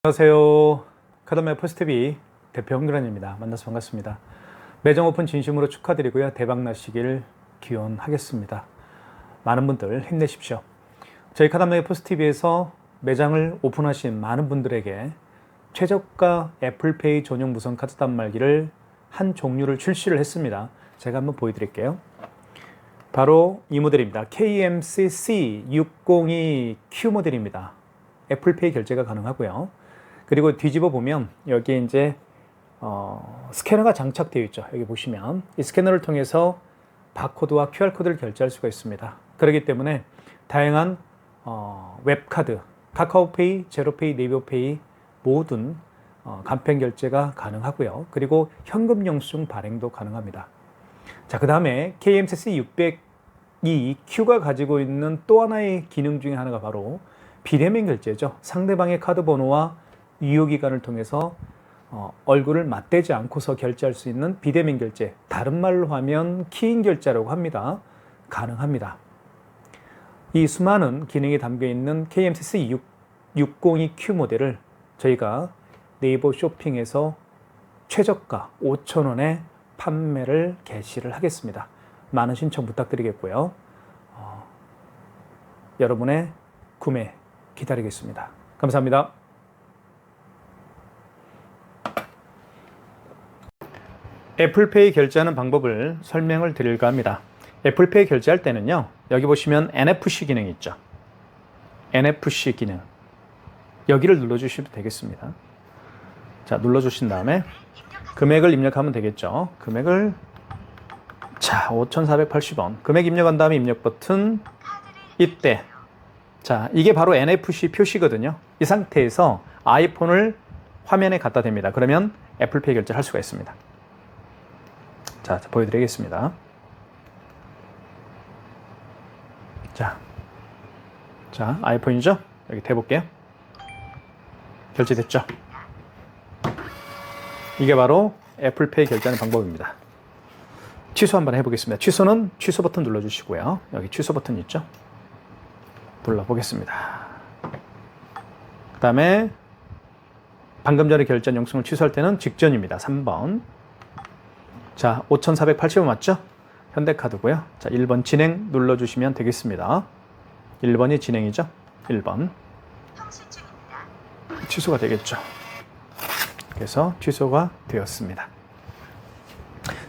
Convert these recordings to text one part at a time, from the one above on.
안녕하세요. 카드맵 퍼스트비 대표 홍근환입니다. 만나서 반갑습니다. 매장 오픈 진심으로 축하드리고요. 대박 나시길 기원하겠습니다. 많은 분들 힘내십시오. 저희 카드맵 퍼스트비에서 매장을 오픈하신 많은 분들에게 최저가 애플페이 전용 무선 카드 단말기를 한 종류를 출시를 했습니다. 제가 한번 보여드릴게요. 바로 이 모델입니다. KMC C602Q 모델입니다. 애플페이 결제가 가능하고요. 그리고 뒤집어 보면 여기에 이제 스캐너가 장착되어 있죠. 여기 보시면 이 스캐너를 통해서 바코드와 QR코드를 결제할 수가 있습니다. 그렇기 때문에 다양한 웹카드, 카카오페이, 제로페이, 네이버페이 모든 간편 결제가 가능하고요. 그리고 현금 영수증 발행도 가능합니다. 자, 그 다음에 KMCC 602Q가 가지고 있는 또 하나의 기능 중에 하나가 바로 비대면 결제죠. 상대방의 카드 번호와 유효기간을 통해서 얼굴을 맞대지 않고서 결제할 수 있는 비대면 결제, 다른 말로 하면 키인 결제라고 합니다. 가능합니다. 이 수많은 기능이 담겨있는 KMCC 602Q 모델을 저희가 네이버 쇼핑에서 최저가 5,000원에 판매를 개시를 하겠습니다. 많은 신청 부탁드리겠고요. 여러분의 구매 기다리겠습니다. 감사합니다. 애플페이 결제하는 방법을 설명을 드릴까 합니다. 애플페이 결제할 때는요, 여기 보시면 NFC 기능이 있죠. NFC 기능. 여기를 눌러주시면 되겠습니다. 자, 눌러주신 다음에 금액을 입력하면 되겠죠. 금액을, 자, 5,480원. 금액 입력한 다음에 입력 버튼, 이때. 자, 이게 바로 NFC 표시거든요. 이 상태에서 아이폰을 화면에 갖다 댑니다. 그러면 애플페이 결제를 할 수가 있습니다. 자, 보여드리겠습니다. 자, 아이폰이죠? 여기 대볼게요. 결제됐죠? 이게 바로 애플페이 결제하는 방법입니다. 취소 한번 해보겠습니다. 취소는 취소 버튼 눌러주시고요. 여기 취소 버튼 있죠? 눌러보겠습니다. 그 다음에 방금 전에 결제한 영수증을 취소할 때는 직전입니다. 3번. 자, 5,480원 맞죠? 현대카드고요. 자, 1번 진행 눌러주시면 되겠습니다. 1번이 진행이죠? 1번. 취소가 되겠죠. 그래서 취소가 되었습니다.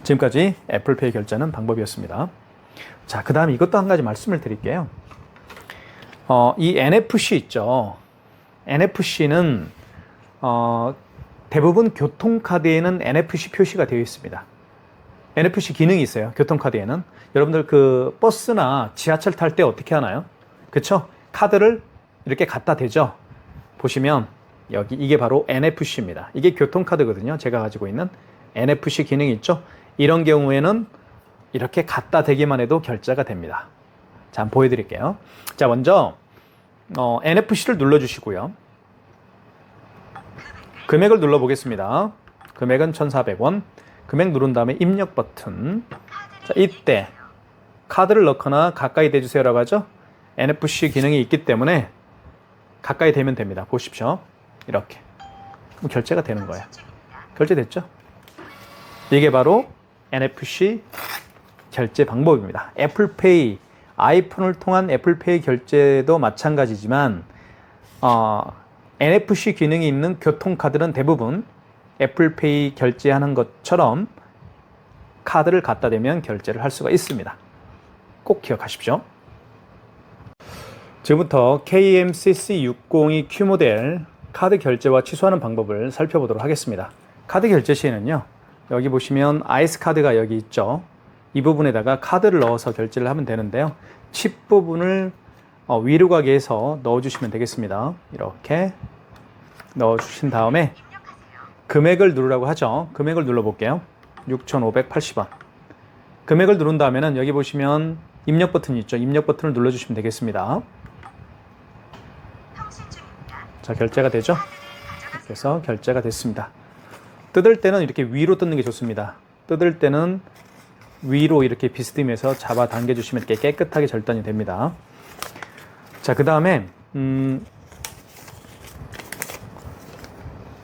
지금까지 애플페이 결제하는 방법이었습니다. 자, 그 다음에 이것도 한 가지 말씀을 드릴게요. 이 NFC 있죠. NFC는 대부분 교통카드에는 NFC 표시가 되어 있습니다. NFC 기능이 있어요. 교통카드에는. 여러분들 그 버스나 지하철 탈 때 어떻게 하나요? 그쵸? 카드를 이렇게 갖다 대죠. 보시면 여기 이게 바로 NFC입니다. 이게 교통카드거든요. 제가 가지고 있는 NFC 기능이 있죠. 이런 경우에는 이렇게 갖다 대기만 해도 결제가 됩니다. 자, 한번 보여드릴게요. 자, 먼저 NFC를 눌러주시고요. 금액을 눌러보겠습니다. 금액은 1,400원. 금액 누른 다음에 입력 버튼. 자, 이때 카드를 넣거나 가까이 대주세요라고 하죠. NFC 기능이 있기 때문에 가까이 대면 됩니다. 보십시오. 이렇게. 그럼 결제가 되는 거예요. 결제됐죠? 이게 바로 NFC 결제 방법입니다. 애플페이, 아이폰을 통한 애플페이 결제도 마찬가지지만 NFC 기능이 있는 교통카드는 대부분 애플페이 결제하는 것처럼 카드를 갖다 대면 결제를 할 수가 있습니다. 꼭 기억하십시오. 지금부터 KMCC 602Q 모델 카드 결제와 취소하는 방법을 살펴보도록 하겠습니다. 카드 결제 시에는요, 여기 보시면 아이스 카드가 여기 있죠. 이 부분에다가 카드를 넣어서 결제를 하면 되는데요. 칩 부분을 위로 가게 해서 넣어주시면 되겠습니다. 이렇게 넣어주신 다음에 금액을 누르라고 하죠. 금액을 눌러볼게요. 6,580원. 금액을 누른 다음에는 여기 보시면 입력 버튼이 있죠. 입력 버튼을 눌러주시면 되겠습니다. 자, 결제가 되죠? 그래서 결제가 됐습니다. 뜯을 때는 이렇게 위로 뜯는 게 좋습니다. 뜯을 때는 위로 이렇게 비스듬해서 잡아 당겨주시면 이렇게 깨끗하게 절단이 됩니다. 자, 그 다음에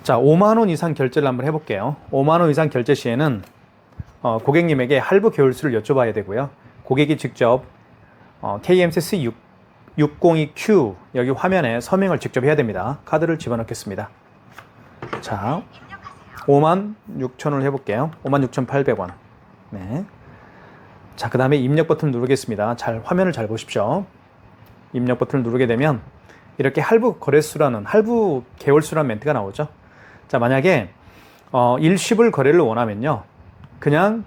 자, 5만 원 이상 결제를 한번 해볼게요. 5만 원 이상 결제 시에는 고객님에게 할부 개월수를 여쭤봐야 되고요. 고객이 직접 KMCS 602Q 여기 화면에 서명을 직접 해야 됩니다. 카드를 집어넣겠습니다. 자, 5만 6천 원을 해볼게요. 56,800원. 네. 자, 그 다음에 입력 버튼을 누르겠습니다. 화면을 잘 보십시오. 입력 버튼을 누르게 되면 이렇게 할부 거래수라는, 할부 개월수라는 멘트가 나오죠. 자, 만약에 일시불 거래를 원하면요, 그냥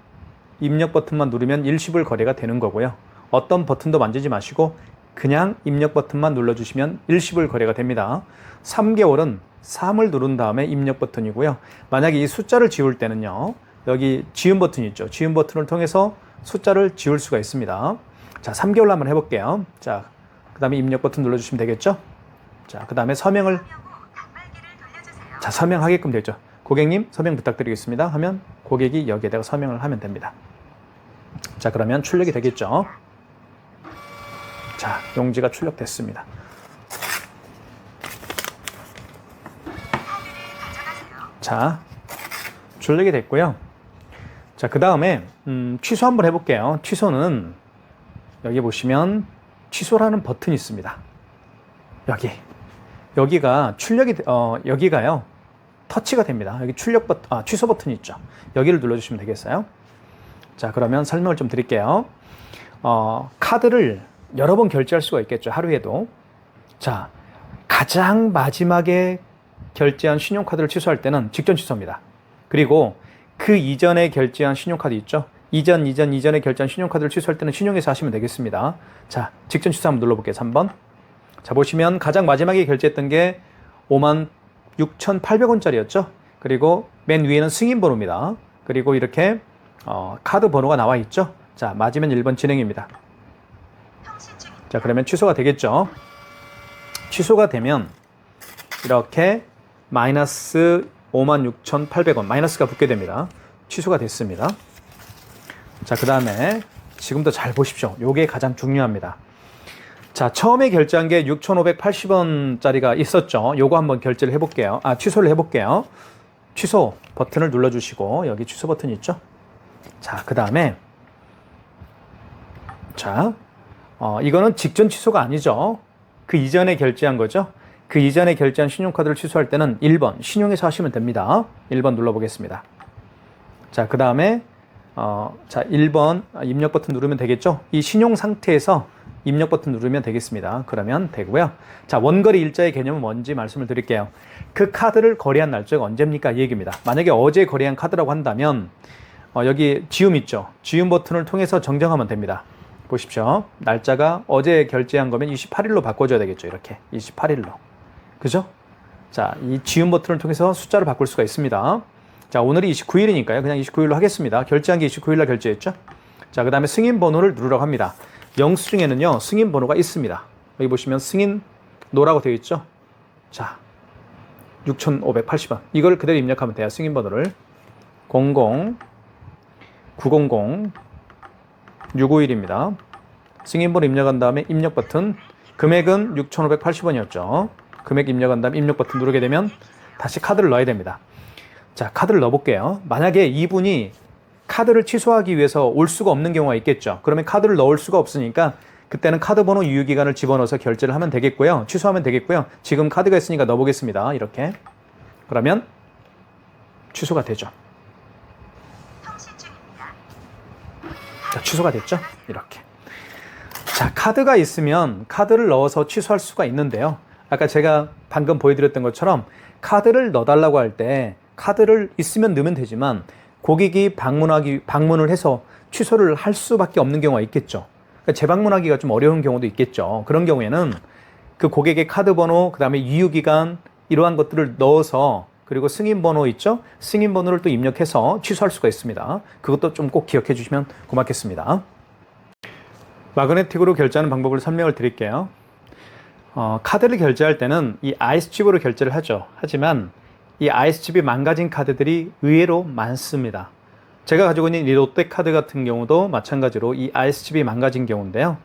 입력 버튼만 누르면 일시불 거래가 되는 거고요. 어떤 버튼도 만지지 마시고 그냥 입력 버튼만 눌러주시면 일시불 거래가 됩니다. 3개월은 3을 누른 다음에 입력 버튼이고요. 만약에 이 숫자를 지울 때는요, 여기 지운 버튼이 있죠. 지운 버튼을 통해서 숫자를 지울 수가 있습니다. 자, 3개월 한번 해볼게요. 자, 그 다음에 입력 버튼 눌러주시면 되겠죠. 자, 그 다음에 서명을, 자, 서명하게끔 되죠. 고객님 서명 부탁드리겠습니다 하면 고객이 여기에다가 서명을 하면 됩니다. 자, 그러면 출력이 되겠죠. 자, 용지가 출력됐습니다. 자, 출력이 됐고요. 자, 그 다음에 취소 한번 해볼게요. 취소는 여기 보시면 취소라는 버튼이 있습니다. 여기가 출력이 여기가요 터치가 됩니다. 여기 취소 버튼이 있죠. 여기를 눌러주시면 되겠어요. 자, 그러면 설명을 좀 드릴게요. 카드를 여러 번 결제할 수가 있겠죠. 하루에도. 자, 가장 마지막에 결제한 신용카드를 취소할 때는 직전 취소입니다. 그리고 그 이전에 결제한 신용카드 있죠. 이전에 결제한 신용카드를 취소할 때는 신용에서 하시면 되겠습니다. 자, 직전 취소 한번 눌러볼게요. 3번. 자, 보시면 가장 마지막에 결제했던 게 56,800원짜리였죠. 그리고 맨 위에는 승인 번호입니다. 그리고 이렇게 카드 번호가 나와 있죠. 자, 맞으면 1번 진행입니다. 자, 그러면 취소가 되겠죠. 취소가 되면 이렇게 마이너스 56,800원 마이너스가 붙게 됩니다. 취소가 됐습니다. 자, 그 다음에 지금도 잘 보십시오. 요게 가장 중요합니다. 자, 처음에 결제한 게 6,580원짜리가 있었죠. 요거 한번 결제를 해볼게요. 취소를 해볼게요. 취소 버튼을 눌러주시고 여기 취소 버튼이 있죠. 자, 그 다음에 자, 이거는 직전 취소가 아니죠. 그 이전에 결제한 거죠. 그 이전에 결제한 신용카드를 취소할 때는 1번 신용에서 하시면 됩니다. 1번 눌러보겠습니다. 자, 그 다음에 자, 1번 입력 버튼 누르면 되겠죠. 이 신용 상태에서 입력 버튼 누르면 되겠습니다. 그러면 되고요. 자, 원거래 일자의 개념은 뭔지 말씀을 드릴게요. 그 카드를 거래한 날짜가 언제입니까? 이 얘기입니다. 만약에 어제 거래한 카드라고 한다면 여기 지움 있죠. 지움 버튼을 통해서 정정하면 됩니다. 보십시오. 날짜가 어제 결제한 거면 28일로 바꿔줘야 되겠죠. 이렇게 28일로. 그죠? 자, 이 지움 버튼을 통해서 숫자를 바꿀 수가 있습니다. 자, 오늘이 29일이니까요. 그냥 29일로 하겠습니다. 결제한 게 29일날 결제했죠? 자, 그 다음에 승인 번호를 누르라고 합니다. 영수증에는요, 승인 번호가 있습니다. 여기 보시면 승인노라고 되어 있죠? 자, 6,580원. 이걸 그대로 입력하면 돼요. 승인 번호를. 00 900 651입니다. 승인 번호 입력한 다음에 입력 버튼. 금액은 6,580원이었죠. 금액 입력한 다음에 입력 버튼 누르게 되면 다시 카드를 넣어야 됩니다. 자, 카드를 넣어볼게요. 만약에 이분이 카드를 취소하기 위해서 올 수가 없는 경우가 있겠죠. 그러면 카드를 넣을 수가 없으니까 그때는 카드 번호 유효기간을 집어넣어서 결제를 하면 되겠고요. 취소하면 되겠고요. 지금 카드가 있으니까 넣어보겠습니다. 이렇게. 그러면 취소가 되죠. 자, 취소가 됐죠? 이렇게. 자, 카드가 있으면 카드를 넣어서 취소할 수가 있는데요. 아까 제가 방금 보여드렸던 것처럼 카드를 넣어달라고 할 때 카드를 있으면 넣으면 되지만 고객이 방문을 해서 취소를 할 수밖에 없는 경우가 있겠죠. 그러니까 재방문하기가 좀 어려운 경우도 있겠죠. 그런 경우에는 그 고객의 카드 번호, 그 다음에 유효기간 이러한 것들을 넣어서 그리고 승인 번호 있죠? 승인 번호를 또 입력해서 취소할 수가 있습니다. 그것도 좀 꼭 기억해 주시면 고맙겠습니다. 마그네틱으로 결제하는 방법을 설명을 드릴게요. 카드를 결제할 때는 이 IC칩으로 결제를 하죠. 하지만 이 IC칩이 망가진 카드들이 의외로 많습니다. 제가 가지고 있는 이 롯데카드 같은 경우도 마찬가지로 이 IC칩이 망가진 경우인데요.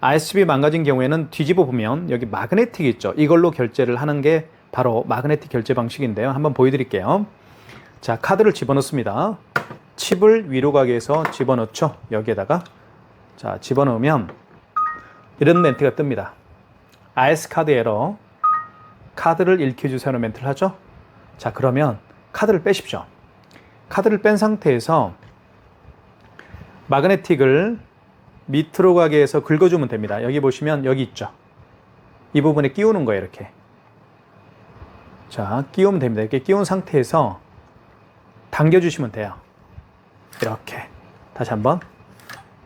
IC칩이 망가진 경우에는 뒤집어 보면 여기 마그네틱이 있죠. 이걸로 결제를 하는 게 바로 마그네틱 결제 방식인데요. 한번 보여드릴게요. 자, 카드를 집어넣습니다. 칩을 위로 가게 해서 집어넣죠. 여기에다가. 자, 집어넣으면 이런 멘트가 뜹니다. IS 카드 에러. 카드를 읽혀주세요 하는 멘트를 하죠. 자, 그러면 카드를 빼십시오. 카드를 뺀 상태에서 마그네틱을 밑으로 가게 해서 긁어주면 됩니다. 여기 보시면 여기 있죠. 이 부분에 끼우는 거예요. 이렇게. 자, 끼우면 됩니다. 이렇게 끼운 상태에서 당겨주시면 돼요. 이렇게. 다시 한번.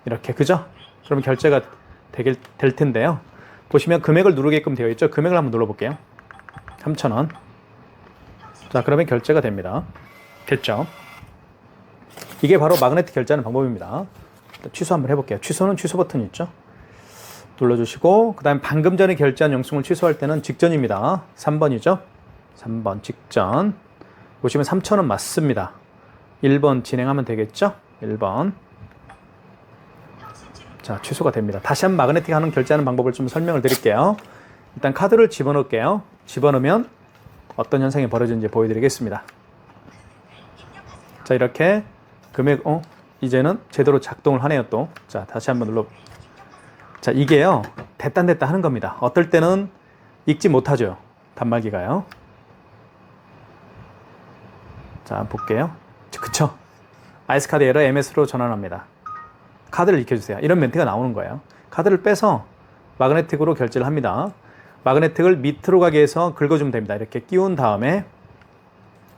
이렇게. 그죠? 그러면 결제가 될 텐데요. 보시면 금액을 누르게끔 되어 있죠. 금액을 한번 눌러볼게요. 3,000원. 자, 그러면 결제가 됩니다. 됐죠? 이게 바로 마그네틱 결제하는 방법입니다. 취소 한번 해볼게요. 취소는 취소 버튼이 있죠. 눌러주시고 그 다음에 방금 전에 결제한 영수증을 취소할 때는 직전입니다. 3번이죠. 3번 직전. 보시면 3,000원 맞습니다. 1번 진행하면 되겠죠. 1번. 자, 취소가 됩니다. 다시 한번 마그네틱 하는 결제하는 방법을 좀 설명을 드릴게요. 일단 카드를 집어넣을게요. 집어넣으면 어떤 현상이 벌어지는지 보여드리겠습니다. 자, 이렇게 금액, 이제는 제대로 작동을 하네요, 또. 자, 다시 한번 눌러. 자, 이게요, 됐다 하는 겁니다. 어떨 때는 읽지 못하죠. 단말기가요. 자, 볼게요. 그쵸? 아이스카드 에러 MS로 전환합니다. 카드를 익혀주세요. 이런 멘트가 나오는 거예요. 카드를 빼서 마그네틱으로 결제를 합니다. 마그네틱을 밑으로 가게 해서 긁어주면 됩니다. 이렇게 끼운 다음에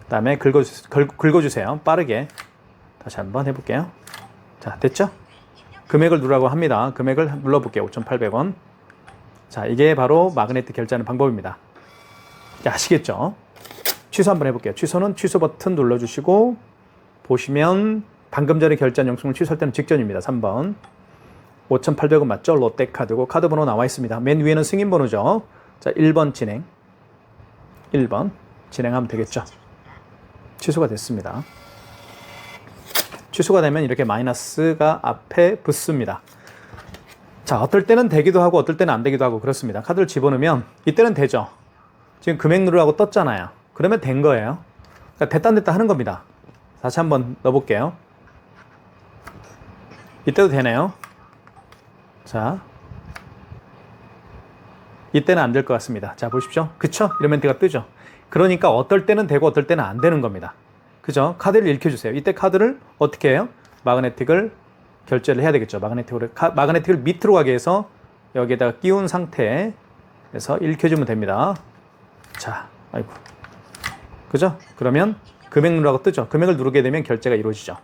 그다음에 긁어주세요. 빠르게. 다시 한번 해볼게요. 자, 됐죠? 금액을 누르라고 합니다. 금액을 눌러볼게요. 5,800원. 자, 이게 바로 마그네틱 결제하는 방법입니다. 자, 아시겠죠? 취소 한번 해볼게요. 취소는 취소 버튼 눌러주시고 보시면 방금 전에 결제한 영수증을 취소할 때는 직전입니다. 3번. 5,800원 맞죠? 롯데카드고 카드 번호 나와 있습니다. 맨 위에는 승인 번호죠. 자, 1번 진행. 1번 진행하면 되겠죠. 취소가 됐습니다. 취소가 되면 이렇게 마이너스가 앞에 붙습니다. 자, 어떨 때는 되기도 하고 어떨 때는 안 되기도 하고 그렇습니다. 카드를 집어넣으면 이때는 되죠. 지금 금액 누르라고 떴잖아요. 그러면 된 거예요. 그러니까 됐다 안 됐다 하는 겁니다. 다시 한번 넣어볼게요. 이때도 되네요. 자, 이때는 안 될 것 같습니다. 자, 보십시오. 그쵸? 이런 멘트가 뜨죠. 그러니까 어떨 때는 되고 어떨 때는 안 되는 겁니다. 그죠? 카드를 읽혀주세요. 이때 카드를 어떻게 해요? 마그네틱을 결제를 해야 되겠죠. 마그네틱을 밑으로 가게 해서 여기에다가 끼운 상태에서 읽혀주면 됩니다. 자, 아이고. 그죠? 그러면 금액 누르라고 뜨죠. 금액을 누르게 되면 결제가 이루어지죠.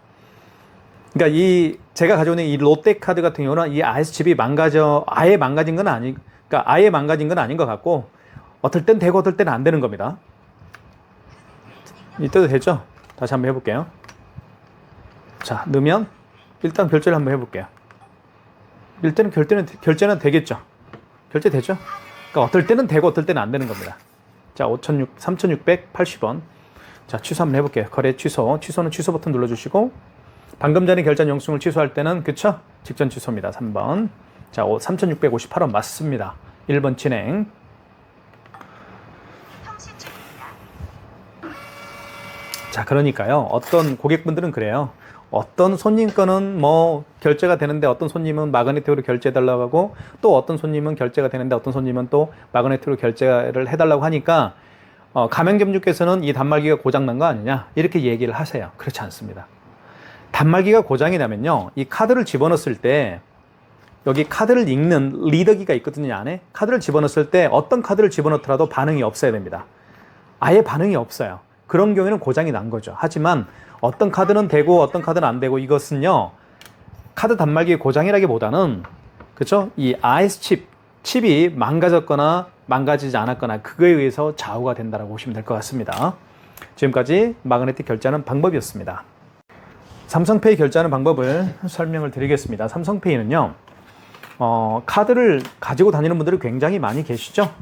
그러니까 제가 가지고 있는 이 롯데카드 같은 경우는 이 IS칩이 아예 망가진 건 아닌 것 같고 어떨 땐 되고 어떨 때는 안 되는 겁니다. 이때도 되죠? 다시 한번 해볼게요. 자, 넣으면 일단 결제를 한번 해볼게요. 일단은 결제는 되겠죠? 결제되죠? 그러니까 어떨 때는 되고 어떨 때는 안 되는 겁니다. 자, 3,680원. 자, 취소 한번 해볼게요. 거래 취소. 취소는 취소 버튼 눌러주시고 방금 전에 결제한 영수증을 취소할 때는 그쵸? 직전 취소입니다. 3번. 자, 3,658원 맞습니다. 1번 진행. 자, 그러니까요. 어떤 고객분들은 그래요. 어떤 손님 거는 뭐 결제가 되는데 어떤 손님은 마그네틱으로 결제해달라고 하고 또 어떤 손님은 결제가 되는데 어떤 손님은 또 마그네틱으로 결제를 해달라고 하니까 가맹점주께서는 이 단말기가 고장난 거 아니냐 이렇게 얘기를 하세요. 그렇지 않습니다. 단말기가 고장이 나면요. 이 카드를 집어넣었을 때 여기 카드를 읽는 리더기가 있거든요. 안에 카드를 집어넣었을 때 어떤 카드를 집어넣더라도 반응이 없어야 됩니다. 아예 반응이 없어요. 그런 경우에는 고장이 난 거죠. 하지만 어떤 카드는 되고 어떤 카드는 안 되고 이것은요. 카드 단말기 고장이라기보다는 그렇죠? 이 IS 칩이 망가졌거나 망가지지 않았거나 그거에 의해서 좌우가 된다고 보시면 될 것 같습니다. 지금까지 마그네틱 결제하는 방법이었습니다. 삼성페이 결제하는 방법을 설명을 드리겠습니다. 삼성페이는요. 카드를 가지고 다니는 분들이 굉장히 많이 계시죠?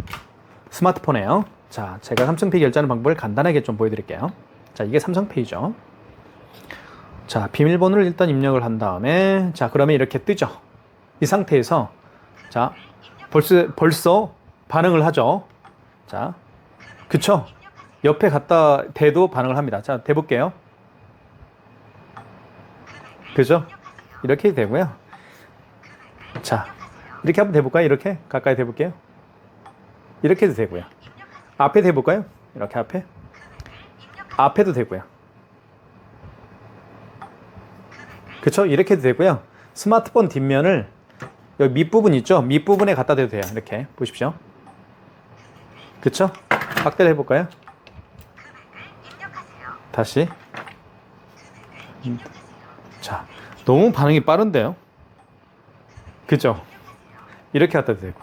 스마트폰에요. 자, 제가 삼성페이 결제하는 방법을 간단하게 좀 보여드릴게요. 자, 이게 삼성페이죠. 자, 비밀번호를 일단 입력을 한 다음에 자, 그러면 이렇게 뜨죠. 이 상태에서 자, 벌써 반응을 하죠. 자, 그쵸? 옆에 갖다 대도 반응을 합니다. 자, 대볼게요. 그죠? 이렇게 되고요. 자, 이렇게 한번 대볼까요? 이렇게 가까이 대볼게요. 이렇게도 되고요. 앞에 대볼까요? 이렇게 앞에. 앞에도 되고요. 그쵸? 이렇게도 되고요. 스마트폰 뒷면을 여기 밑부분 있죠? 밑부분에 갖다 대도 돼요. 이렇게 보십시오. 그쵸? 확대를 해볼까요? 다시. 자, 너무 반응이 빠른데요? 그죠? 이렇게 갖다 대고.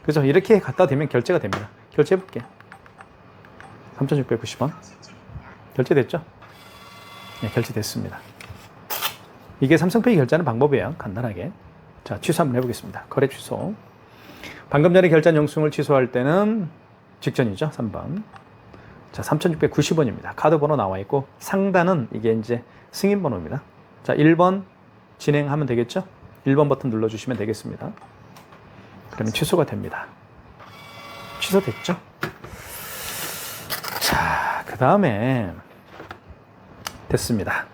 그죠? 이렇게 갖다 대면 결제가 됩니다. 결제해볼게요. 3,690원. 결제됐죠? 네, 결제됐습니다. 이게 삼성페이 결제하는 방법이에요. 간단하게. 자, 취소 한번 해보겠습니다. 거래 취소. 방금 전에 결제한 영수증을 취소할 때는 직전이죠. 3번. 자, 3,690원입니다. 카드 번호 나와 있고 상단은 이게 이제 승인 번호입니다. 자, 1번 진행하면 되겠죠? 1번 버튼 눌러주시면 되겠습니다. 그러면 취소가 됩니다. 취소됐죠? 자, 그 다음에 됐습니다.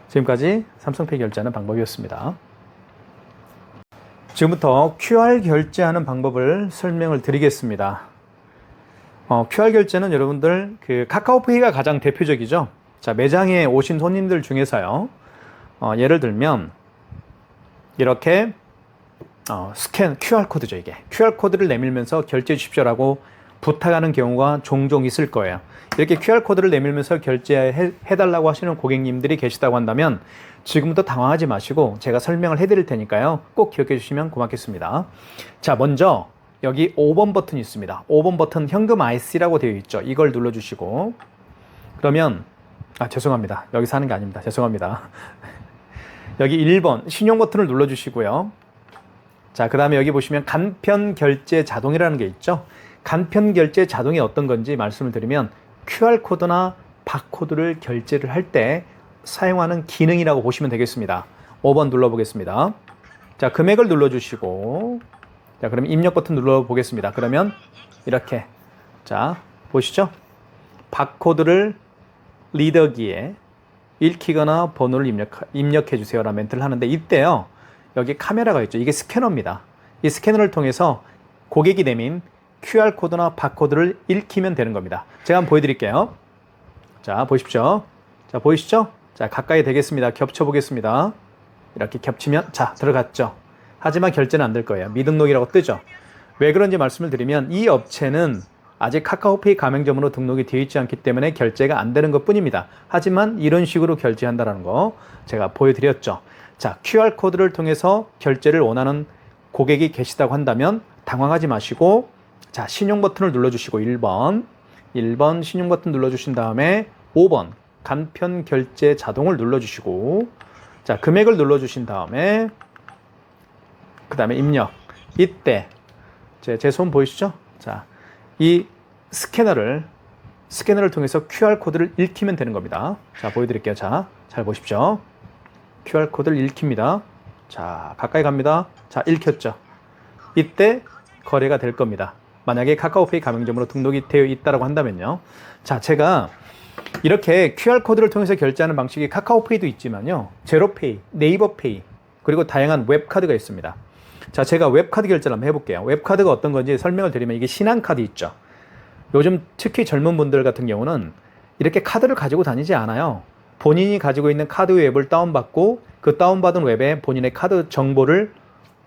지금까지 삼성페이 결제하는 방법이었습니다. 지금부터 QR 결제하는 방법을 설명을 드리겠습니다. QR 결제는 여러분들 그 카카오페이가 가장 대표적이죠. 자, 매장에 오신 손님들 중에서요. 예를 들면 이렇게 스캔 QR코드죠. 이게 QR코드를 내밀면서 결제해 주십시오라고 부탁하는 경우가 종종 있을 거예요. 이렇게 QR코드를 내밀면서 결제해달라고 하시는 고객님들이 계시다고 한다면 지금부터 당황하지 마시고 제가 설명을 해드릴 테니까요. 꼭 기억해 주시면 고맙겠습니다. 자, 먼저 여기 5번 버튼이 있습니다. 5번 버튼 현금 IC라고 되어 있죠. 이걸 눌러주시고 그러면 죄송합니다. 여기서 하는 게 아닙니다. 죄송합니다. 여기 1번 신용 버튼을 눌러주시고요. 자, 그 다음에 여기 보시면 간편 결제 자동이라는 게 있죠. 간편 결제 자동이 어떤 건지 말씀을 드리면 QR코드나 바코드를 결제를 할 때 사용하는 기능이라고 보시면 되겠습니다. 5번 눌러보겠습니다. 자, 금액을 눌러주시고 자, 그럼 입력 버튼 눌러보겠습니다. 그러면 이렇게 자, 보시죠. 바코드를 리더기에 읽히거나 번호를 입력해 주세요라는 멘트를 하는데 이때요. 여기 카메라가 있죠. 이게 스캐너입니다. 이 스캐너를 통해서 고객이 내민 QR코드나 바코드를 읽히면 되는 겁니다. 제가 한번 보여드릴게요. 자, 보십시오. 자, 보이시죠? 자, 가까이 되겠습니다. 겹쳐 보겠습니다. 이렇게 겹치면 자, 들어갔죠. 하지만 결제는 안 될 거예요. 미등록이라고 뜨죠. 왜 그런지 말씀을 드리면 이 업체는 아직 카카오페이 가맹점으로 등록이 되어 있지 않기 때문에 결제가 안 되는 것 뿐입니다. 하지만 이런 식으로 결제한다는 거 제가 보여드렸죠. 자, QR코드를 통해서 결제를 원하는 고객이 계시다고 한다면 당황하지 마시고 자, 신용 버튼을 눌러주시고 1번 신용 버튼 눌러주신 다음에 5번 간편 결제 자동을 눌러주시고 자, 금액을 눌러주신 다음에 그 다음에 입력. 이때 제 손 보이시죠? 자, 이 스캐너를 통해서 QR코드를 읽히면 되는 겁니다. 자, 보여드릴게요. 자, 잘 보십시오. QR코드를 읽힙니다. 자, 가까이 갑니다. 자, 읽혔죠? 이때 거래가 될 겁니다. 만약에 카카오페이 가맹점으로 등록이 되어 있다고 한다면요. 자, 제가 이렇게 QR코드를 통해서 결제하는 방식이 카카오페이도 있지만요. 제로페이, 네이버페이, 그리고 다양한 웹카드가 있습니다. 자, 제가 웹카드 결제를 한번 해볼게요. 웹카드가 어떤 건지 설명을 드리면 이게 신한카드 있죠. 요즘 특히 젊은 분들 같은 경우는 이렇게 카드를 가지고 다니지 않아요. 본인이 가지고 있는 카드 웹을 다운받고 그 다운받은 웹에 본인의 카드 정보를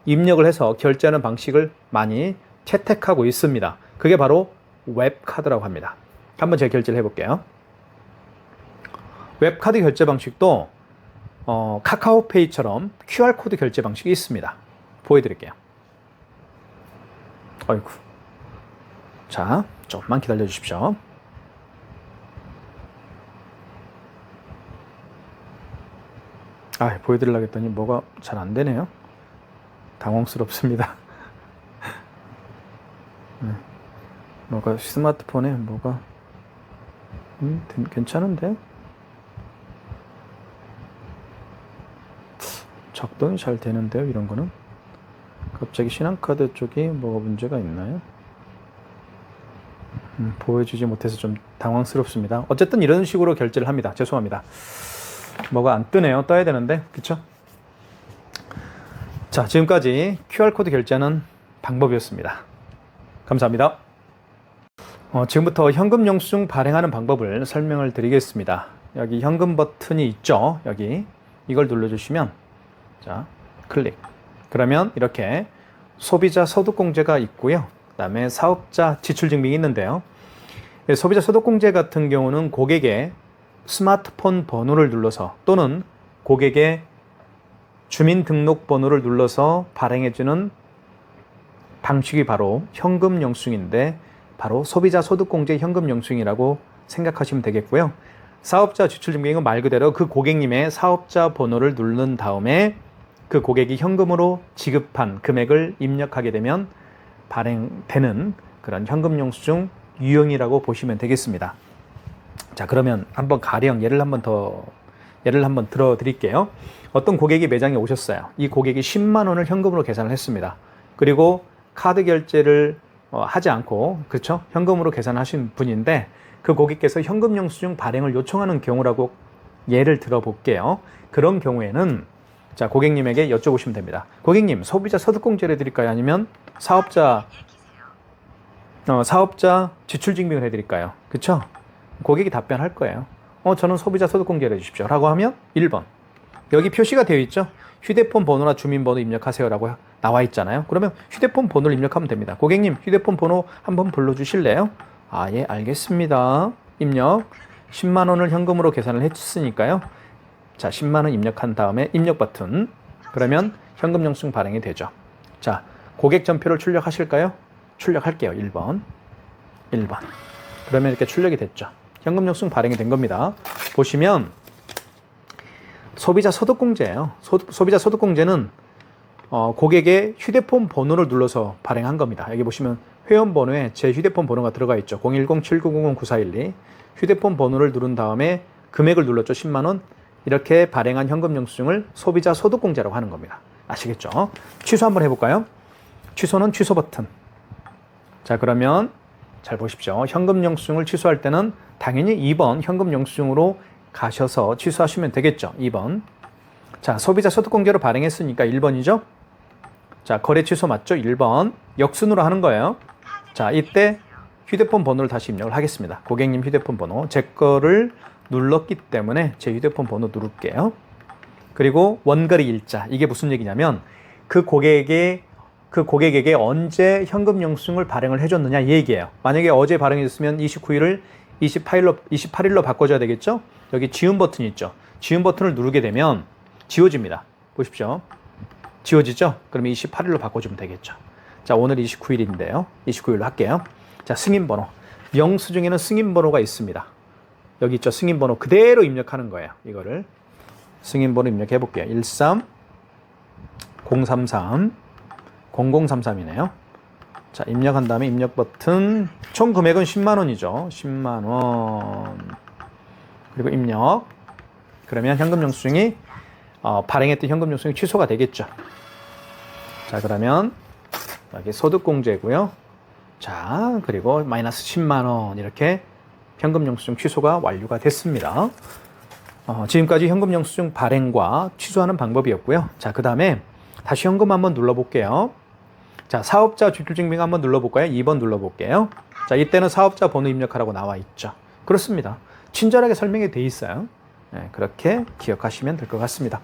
입력을 해서 결제하는 방식을 많이 채택하고 있습니다. 그게 바로 웹카드라고 합니다. 한번 제가 결제를 해볼게요. 웹카드 결제 방식도 카카오페이처럼 QR코드 결제 방식이 있습니다. 보여드릴게요. 어이구. 자, 조금만 기다려 주십시오. 보여드리려고 했더니 뭐가 잘 안 되네요. 당황스럽습니다. 뭐가 스마트폰에 뭐가 괜찮은데? 작동이 잘 되는데요, 이런 거는? 갑자기 신한카드 쪽이 뭐가 문제가 있나요? 보여주지 못해서 좀 당황스럽습니다. 어쨌든 이런 식으로 결제를 합니다. 죄송합니다. 뭐가 안 뜨네요. 떠야 되는데. 그쵸? 자, 지금까지 QR코드 결제하는 방법이었습니다. 감사합니다. 지금부터 현금 영수증 발행하는 방법을 설명을 드리겠습니다. 여기 현금 버튼이 있죠. 여기 이걸 눌러주시면 자, 클릭. 그러면 이렇게 소비자 소득공제가 있고요. 그 다음에 사업자 지출증명이 있는데요. 소비자 소득공제 같은 경우는 고객의 스마트폰 번호를 눌러서 또는 고객의 주민등록번호를 눌러서 발행해주는 방식이 바로 현금 영수증인데 바로 소비자 소득공제 현금 영수증이라고 생각하시면 되겠고요. 사업자 지출증명은 말 그대로 그 고객님의 사업자 번호를 누른 다음에 그 고객이 현금으로 지급한 금액을 입력하게 되면 발행되는 그런 현금 영수증 유형이라고 보시면 되겠습니다. 자, 그러면 한번 가령 예를 한번 들어 드릴게요. 어떤 고객이 매장에 오셨어요. 이 고객이 10만 원을 현금으로 계산을 했습니다. 그리고 카드 결제를 하지 않고, 그렇죠? 현금으로 계산하신 분인데 그 고객께서 현금 영수증 발행을 요청하는 경우라고 예를 들어 볼게요. 그런 경우에는 자, 고객님에게 여쭤보시면 됩니다. 고객님, 소비자 소득공제를 해드릴까요? 아니면 사업자 지출증명을 해드릴까요? 그쵸? 고객이 답변할 거예요. 저는 소비자 소득공제를 해주십시오. 라고 하면 1번. 여기 표시가 되어 있죠? 휴대폰 번호나 주민번호 입력하세요. 라고 나와 있잖아요. 그러면 휴대폰 번호를 입력하면 됩니다. 고객님, 휴대폰 번호 한번 불러주실래요? 아, 예, 알겠습니다. 입력. 10만 원을 현금으로 계산을 했으니까요. 자, 10만 원 입력한 다음에 입력 버튼. 그러면 현금 영수증 발행이 되죠. 자, 고객 전표를 출력하실까요? 출력할게요. 1번. 그러면 이렇게 출력이 됐죠. 현금 영수증 발행이 된 겁니다. 보시면 소비자 소득공제예요. 소비자 소득공제는 고객의 휴대폰 번호를 눌러서 발행한 겁니다. 여기 보시면 회원번호에 제 휴대폰 번호가 들어가 있죠. 010-7900-9412. 휴대폰 번호를 누른 다음에 금액을 눌렀죠. 10만 원. 이렇게 발행한 현금 영수증을 소비자 소득공제라고 하는 겁니다. 아시겠죠? 취소 한번 해볼까요? 취소는 취소 버튼. 자, 그러면 잘 보십시오. 현금 영수증을 취소할 때는 당연히 2번 현금 영수증으로 가셔서 취소하시면 되겠죠. 2번. 자, 소비자 소득공제로 발행했으니까 1번이죠. 자, 거래 취소 맞죠? 1번. 역순으로 하는 거예요. 자, 이때 휴대폰 번호를 다시 입력을 하겠습니다. 고객님 휴대폰 번호. 제 거를 눌렀기 때문에 제 휴대폰 번호 누를게요. 그리고 원거리 일자. 이게 무슨 얘기냐면 그 고객에게 언제 현금 영수증을 발행을 해줬느냐 이 얘기예요. 만약에 어제 발행했으면 29일을 28일로 바꿔줘야 되겠죠? 여기 지운 버튼이 있죠. 지운 버튼을 누르게 되면 지워집니다. 보십시오. 지워지죠? 그러면 28일로 바꿔주면 되겠죠. 자, 오늘 29일인데요. 29일로 할게요. 자, 승인번호. 영수증에는 승인번호가 있습니다. 여기 있죠. 승인번호 그대로 입력하는 거예요. 이거를 승인번호 입력해 볼게요. 13 033 0033이네요. 자, 입력한 다음에 입력 버튼. 총 금액은 10만 원이죠. 10만 원. 그리고 입력. 그러면 현금 영수증이 발행했던 현금 영수증이 취소가 되겠죠. 자, 그러면 여기 소득공제고요. 자, 그리고 마이너스 10만 원 이렇게 현금 영수증 취소가 완료가 됐습니다. 지금까지 현금 영수증 발행과 취소하는 방법이었고요. 자, 그 다음에 다시 현금 한번 눌러볼게요. 자, 사업자 지출증명 한번 눌러볼까요? 2번 눌러볼게요. 자, 이때는 사업자 번호 입력하라고 나와 있죠. 그렇습니다. 친절하게 설명이 돼 있어요. 네, 그렇게 기억하시면 될 것 같습니다.